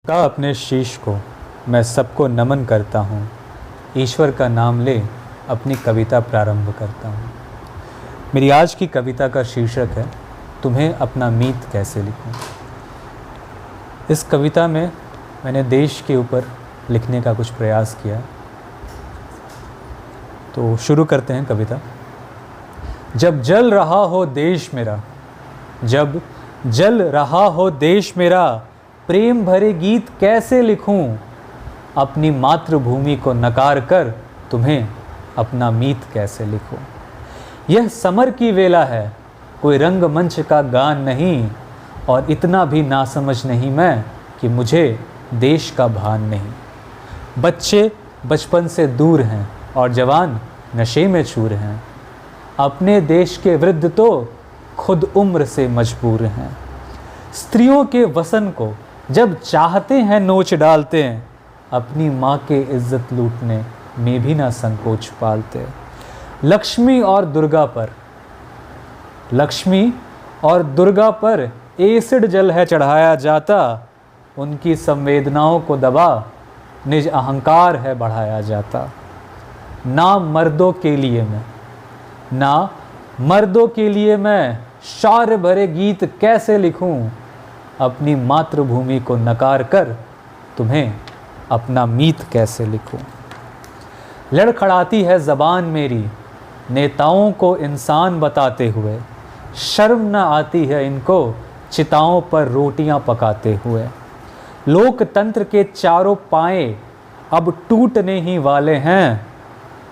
का अपने शीश को मैं सबको नमन करता हूँ, ईश्वर का नाम ले अपनी कविता प्रारंभ करता हूँ। मेरी आज की कविता का शीर्षक है तुम्हें अपना मीत कैसे लिखूं। इस कविता में मैंने देश के ऊपर लिखने का कुछ प्रयास किया। तो शुरू करते हैं कविता। जब जल रहा हो देश मेरा, जब जल रहा हो देश मेरा, प्रेम भरे गीत कैसे लिखूं। अपनी मातृभूमि को नकार कर तुम्हें अपना मीत कैसे लिखूं। यह समर की वेला है, कोई रंगमंच का गान नहीं, और इतना भी नासमझ नहीं मैं कि मुझे देश का भान नहीं। बच्चे बचपन से दूर हैं और जवान नशे में चूर हैं, अपने देश के वृद्ध तो खुद उम्र से मजबूर हैं। स्त्रियों के वसन को जब चाहते हैं नोच डालते हैं, अपनी माँ के इज्जत लूटने में भी ना संकोच पालते। लक्ष्मी और दुर्गा पर एसिड जल है चढ़ाया जाता, उनकी संवेदनाओं को दबा निज अहंकार है बढ़ाया जाता। ना मर्दों के लिए मैं शौर्य भरे गीत कैसे लिखूं। अपनी मातृभूमि को नकार कर तुम्हें अपना मीत कैसे लिखूं। लड़खड़ाती है ज़बान मेरी नेताओं को इंसान बताते हुए, शर्म न आती है इनको चिताओं पर रोटियां पकाते हुए। लोकतंत्र के चारों पाए अब टूटने ही वाले हैं,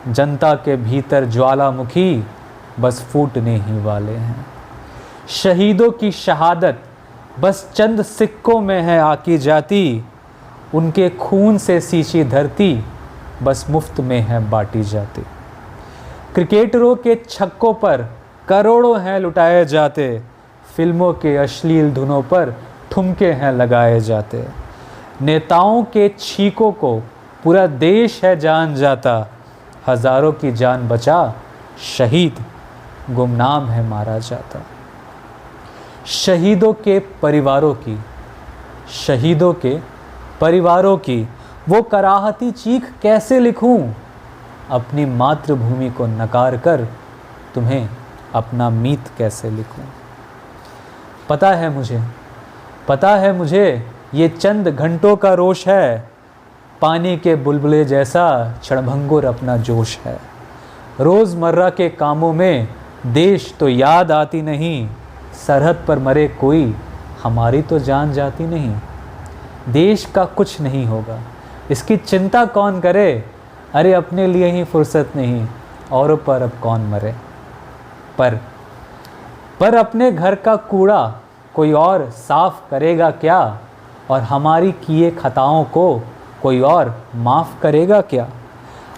जनता के भीतर ज्वालामुखी बस फूटने ही वाले हैं। शहीदों की शहादत बस चंद सिक्कों में है आकी जाती, उनके खून से सींची धरती बस मुफ्त में है बांटी जाती। क्रिकेटरों के छक्कों पर करोड़ों हैं लुटाए जाते, फिल्मों के अश्लील धुनों पर ठुमके हैं लगाए जाते। नेताओं के छीकों को पूरा देश है जान जाता, हजारों की जान बचा शहीद गुमनाम है मारा जाता। शहीदों के परिवारों की वो कराहती चीख कैसे लिखूं। अपनी मातृभूमि को नकार कर तुम्हें अपना मीत कैसे लिखूं। पता है मुझे ये चंद घंटों का रोष है, पानी के बुलबुले जैसा क्षणभंगुर अपना जोश है। रोज़मर्रा के कामों में देश तो याद आती नहीं, सरहद पर मरे कोई हमारी तो जान जाती नहीं। देश का कुछ नहीं होगा इसकी चिंता कौन करे, अरे अपने लिए ही फुर्सत नहीं औरों पर अब कौन मरे। पर अपने घर का कूड़ा कोई और साफ करेगा क्या, और हमारी किए खताओं को कोई और माफ़ करेगा क्या।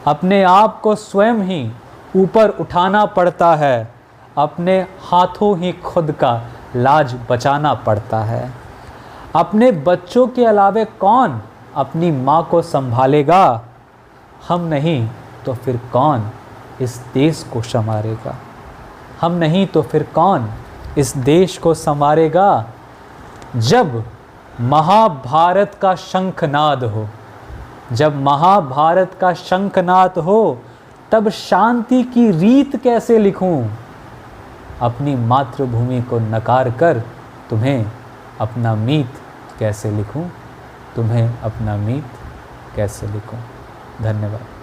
अपने आप को स्वयं ही ऊपर उठाना पड़ता है, अपने हाथों ही खुद का लाज बचाना पड़ता है। अपने बच्चों के अलावे कौन अपनी माँ को संभालेगा, हम नहीं तो फिर कौन इस देश को संवारेगा। हम नहीं तो फिर कौन इस देश को संवारेगा। जब महाभारत का शंखनाद हो, तब शांति की रीत कैसे लिखूं। अपनी मातृभूमि को नकार कर तुम्हें अपना मीत कैसे लिखूं। धन्यवाद।